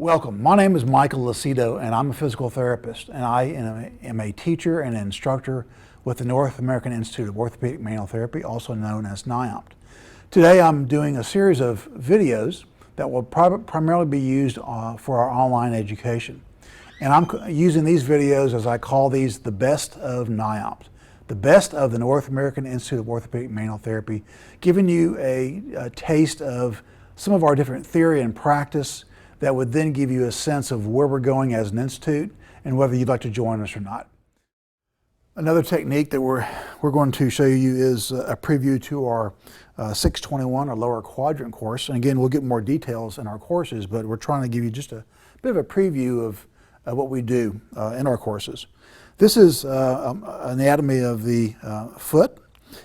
Welcome. My name is Michael Lucido, and I'm a physical therapist, and I am a teacher and an instructor with the North American Institute of Orthopedic Manual Therapy, also known as NAIOMT. Today I'm doing a series of videos that will primarily be used for our online education. And I'm using these videos, as I call these, the best of NAIOMT, the best of the North American Institute of Orthopedic Manual Therapy, giving you a taste of some of our different theory and practice that would then give you a sense of where we're going as an institute and whether you'd like to join us or not. Another technique that we're going to show you is a preview to our C-621 or lower quadrant course. And again, we'll get more details in our courses, but we're trying to give you just a bit of a preview of what we do in our courses. This is anatomy of the foot,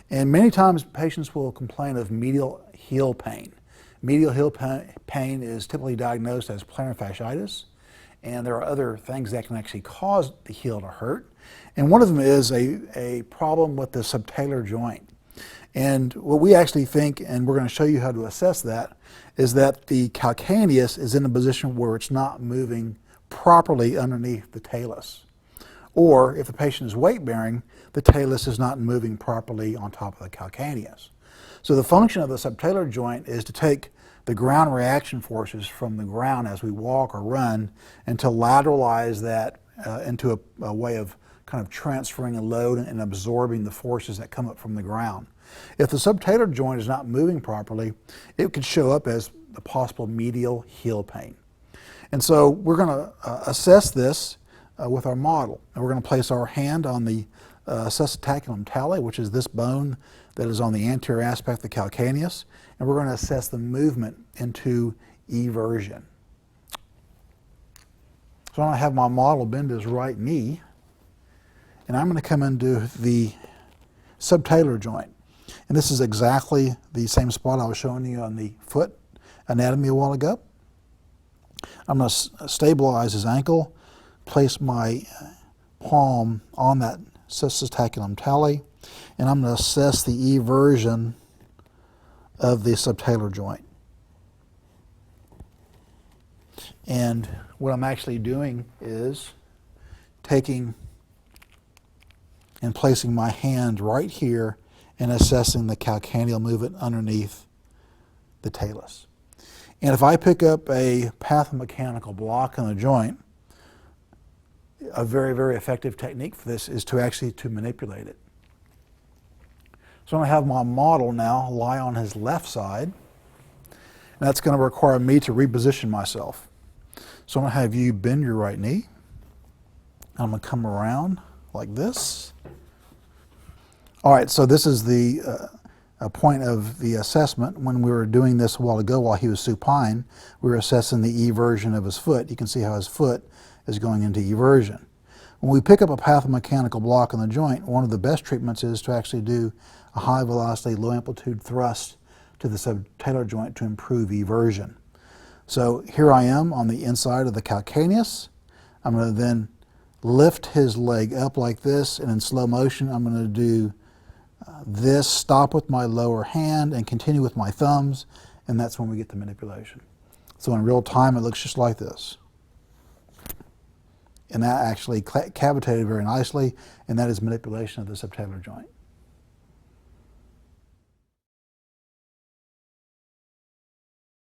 and many times patients will complain of medial heel pain. Medial heel pain is typically diagnosed as plantar fasciitis, and there are other things that can actually cause the heel to hurt. And one of them is a problem with the subtalar joint. And what we actually think, and we're going to show you how to assess that, is that the calcaneus is in a position where it's not moving properly underneath the talus. Or if the patient is weight-bearing, the talus is not moving properly on top of the calcaneus. So the function of the subtalar joint is to take the ground reaction forces from the ground as we walk or run and to lateralize that into a way of kind of transferring a load and absorbing the forces that come up from the ground. If the subtalar joint is not moving properly, it could show up as a possible medial heel pain. And so we're going to assess this with our model. And we're going to place our hand on the acetaculum tali, which is this bone that is on the anterior aspect of the calcaneus, and we're going to assess the movement into eversion. So I'm going to have my model bend his right knee, and I'm going to come into the subtalar joint. And this is exactly the same spot I was showing you on the foot anatomy a while ago. I'm going to stabilize his ankle, place my palm on that acetaculum tali, and I'm going to assess the eversion of the subtalar joint. And what I'm actually doing is taking and placing my hand right here and assessing the calcaneal movement underneath the talus. And if I pick up a pathomechanical block in the joint, a very, very effective technique for this is to actually manipulate it. So I'm going to have my model now lie on his left side, and that's going to require me to reposition myself. So I'm going to have you bend your right knee. I'm going to come around like this. All right, so this is the point of the assessment. When we were doing this a while ago while he was supine, we were assessing the eversion of his foot. You can see how his foot is going into eversion. When we pick up a pathomechanical block in the joint, one of the best treatments is to actually do a high velocity, low amplitude thrust to the subtalar joint to improve eversion. So here I am on the inside of the calcaneus. I'm going to then lift his leg up like this, and in slow motion I'm going to do this, stop with my lower hand and continue with my thumbs, and that's when we get the manipulation. So in real time it looks just like this. And that actually cavitated very nicely, and that is manipulation of the subtalar joint.